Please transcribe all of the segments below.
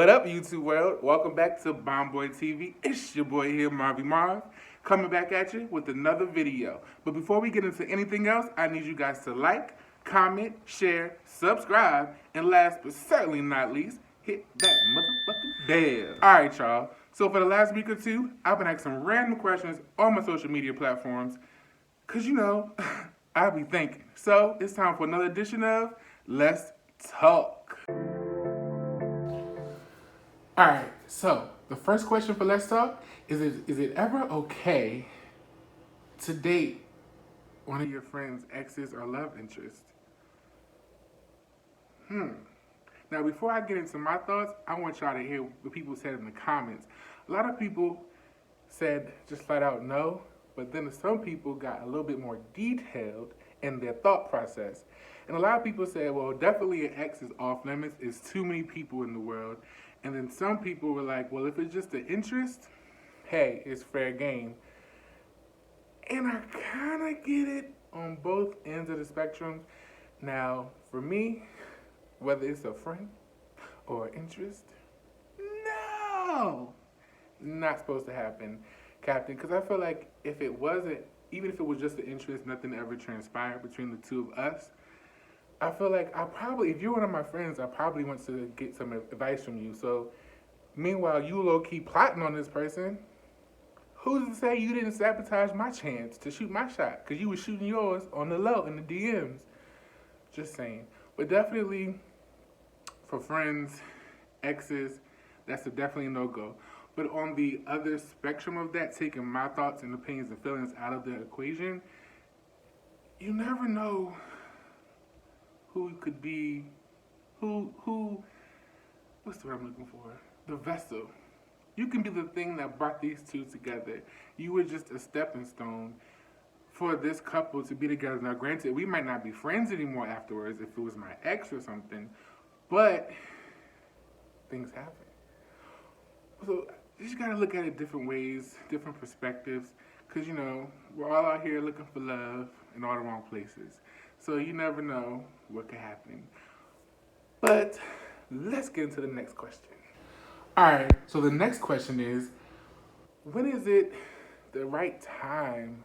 What up, YouTube world? Welcome back to Bomb Boy TV. It's your boy here, Marvy Marv, coming back at you with another video. But before we get into anything else, I need you guys to like, comment, share, subscribe, and last but certainly not least, hit that motherfucking bell. Alright, y'all. So for the last week or two, I've been asking random questions on my social media platforms, because I be thinking. So it's time for another edition of Let's Talk. Alright, so the first question for Let's Talk is it ever okay to date one of your friend's exes or love interests? Now, before I get into my thoughts, I want y'all to hear what people said in the comments. A lot of people said just flat out no, but then some people got a little bit more detailed in their thought process. And a lot of people said, well, definitely an ex is off limits. It's too many people in the world. And then some people were like, well, if it's just an interest, hey, it's fair game. And I kind of get it on both ends of the spectrum. Now, for me, whether it's a friend or interest, no, not supposed to happen, Captain. Because I feel like if it wasn't, even if it was just an interest, nothing ever transpired between the two of us, I feel like if you're one of my friends, I probably want to get some advice from you. So, meanwhile, you low-key plotting on this person, who's to say you didn't sabotage my chance to shoot my shot? Because you were shooting yours on the low in the DMs. Just saying. But definitely, for friends, exes, that's definitely a no-go. But on the other spectrum of that, taking my thoughts and opinions and feelings out of the equation, you never know who could be, what's the word I'm looking for? The vessel. You can be the thing that brought these two together. You were just a stepping stone for this couple to be together. Now, granted, we might not be friends anymore afterwards if it was my ex or something, but things happen. So you just gotta look at it different ways, different perspectives, because, we're all out here looking for love in all the wrong places. So you never know what could happen. But let's get into the next question. Alright, so the next question is, when is it the right time?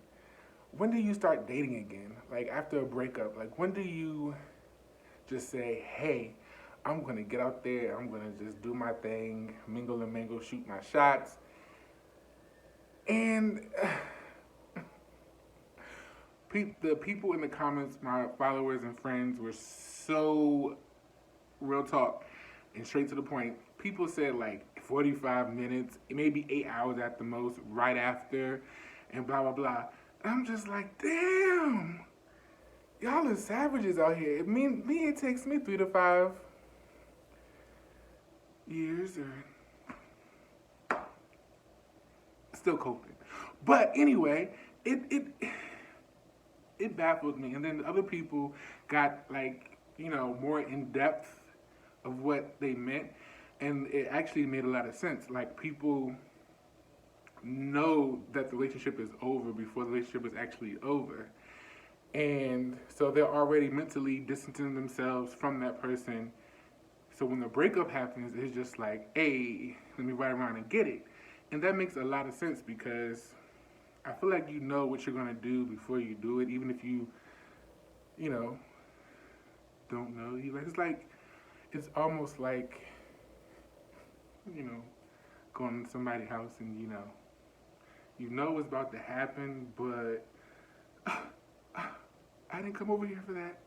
When do you start dating again? Like after a breakup, like when do you just say, hey, I'm gonna get out there, I'm gonna just do my thing, mingle and mingle, shoot my shots. And the people in the comments, my followers and friends, were so real talk and straight to the point. People said like 45 minutes, maybe 8 hours at the most, right after, and blah, blah, blah. And I'm just like, damn, y'all are savages out here. It takes me 3 to 5 years or still coping. But anyway, it baffled me. And then the other people got more in depth of what they meant, and it actually made a lot of sense. Like people know that the relationship is over before the relationship is actually over. And so they're already mentally distancing themselves from that person. So when the breakup happens, it's just like, hey, let me ride around and get it. And that makes a lot of sense because I feel like you know what you're going to do before you do it, even if you don't know. It's almost like, going to somebody's house and, you know what's about to happen, but I didn't come over here for that.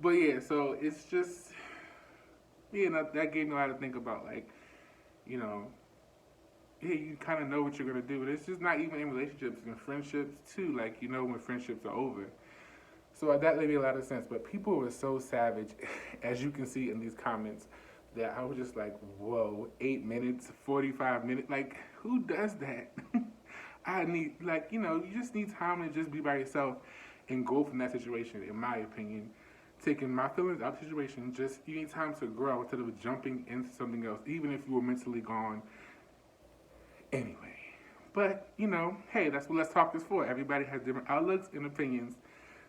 But yeah, so it's just, that gave me a lot to think about. You kind of know what you're going to do. But it's just not even in relationships, in friendships too. When friendships are over. So that made a lot of sense. But people were so savage, as you can see in these comments, that I was just like, whoa, 8 minutes, 45 minutes. Like, who does that? I need, you just need time to just be by yourself and go from that situation, in my opinion. Taking my feelings out of the situation, you need time to grow instead of jumping into something else, even if you were mentally gone. Anyway, but, hey, that's what Let's Talk is for. Everybody has different outlooks and opinions.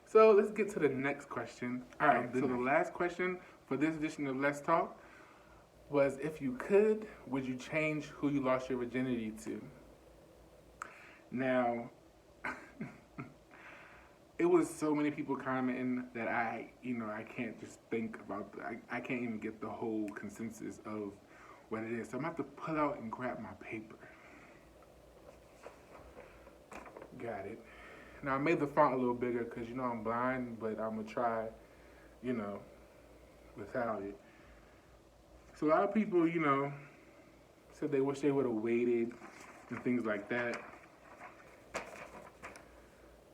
So let's get to the next question. All right, so the last question for this edition of Let's Talk. was, if you could, would you change who you lost your virginity to? Now, it was so many people commenting that I can't just think about, I can't even get the whole consensus of what it is. So I'm going to have to pull out and grab my paper. Got it. Now I made the font a little bigger because I'm blind, but I'm going to try, without it. So a lot of people, said they wish they would have waited and things like that.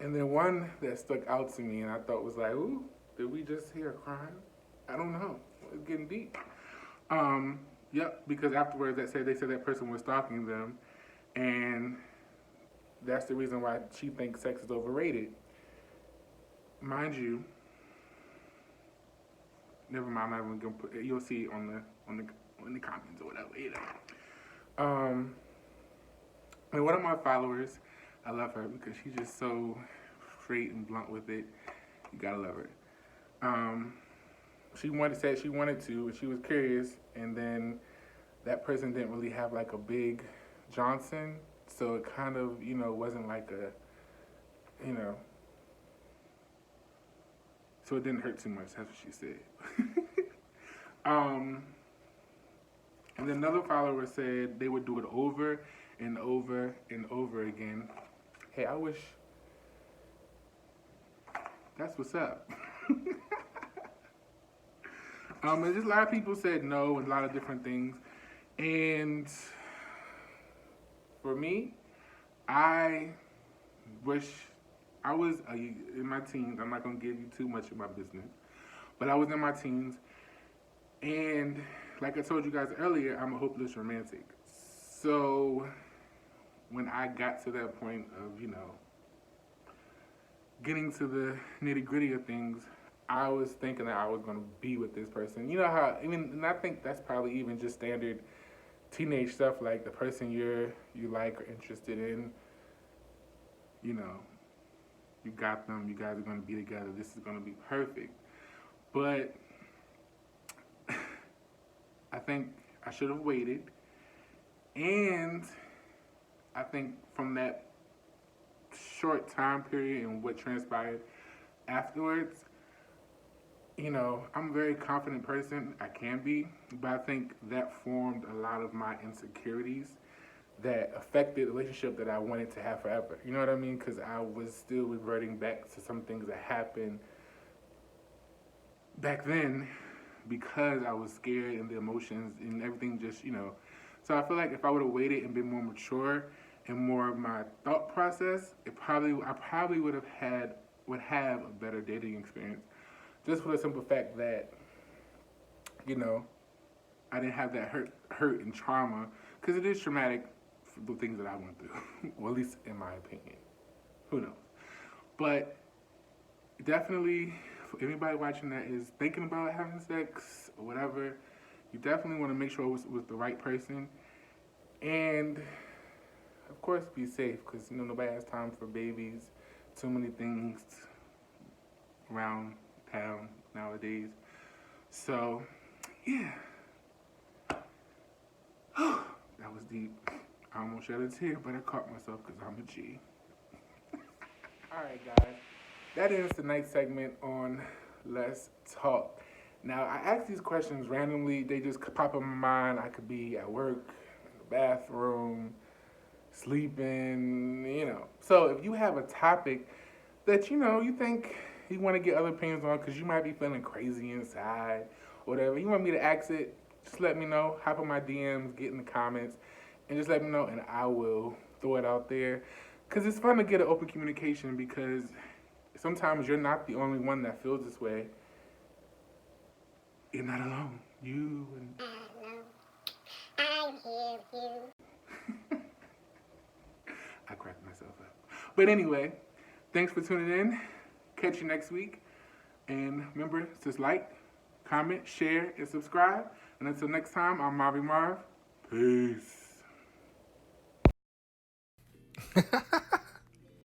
And then one that stuck out to me and I thought was like, ooh, did we just hear a crime? I don't know. It's getting deep. Yep, because afterwards they said that person was stalking them, and that's the reason why she thinks sex is overrated. Mind you, never mind. I'm not even gonna put. You'll see it on the comments or whatever. And one of my followers, I love her because she's just so straight and blunt with it. You gotta love her. She said she wanted to, and she was curious, and then that person didn't really have like a big Johnson, so it kind of, wasn't like a, so it didn't hurt too much. That's what she said. And then another follower said they would do it over and over and over again. Hey, I wish. That's what's up. And just a lot of people said no and a lot of different things. And for me, I wish I was in my teens. I'm not going to give you too much of my business. But I was in my teens. And like I told you guys earlier, I'm a hopeless romantic. So when I got to that point of, getting to the nitty gritty of things, I was thinking that I was going to be with this person. You know how, and I think that's probably even just standard teenage stuff, like the person you like or interested in, you got them, you guys are going to be together, this is going to be perfect. But I think I should have waited, and I think from that short time period and what transpired afterwards, I'm a very confident person. I can be, but I think that formed a lot of my insecurities that affected the relationship that I wanted to have forever. You know what I mean? Because I was still reverting back to some things that happened back then because I was scared and the emotions and everything just, So I feel like if I would have waited and been more mature and more of my thought process, I probably would have a better dating experience. Just for the simple fact that, I didn't have that hurt and trauma, because it is traumatic for the things that I went through, or at least in my opinion. Who knows? But definitely, for anybody watching that is thinking about having sex or whatever, you definitely want to make sure it was with the right person. And, of course, be safe, because, nobody has time for babies. Too many things around town nowadays. So, yeah. That was deep. I almost shed a tear, but I caught myself because I'm a G. Alright, guys. That ends tonight's segment on Let's Talk. Now, I ask these questions randomly. They just pop in my mind. I could be at work, in the bathroom, sleeping, So if you have a topic that, you think you want to get other opinions on because you might be feeling crazy inside, whatever, you want me to ask it, just let me know. Hop on my DMs, get in the comments, and just let me know, and I will throw it out there. Because it's fun to get an open communication, because sometimes you're not the only one that feels this way. You're not alone. You and... I'm here with you. I cracked myself up. But anyway, thanks for tuning in. Catch you next week. And remember, just like, comment, share, and subscribe. And until next time, I'm Marvy Marv. Peace.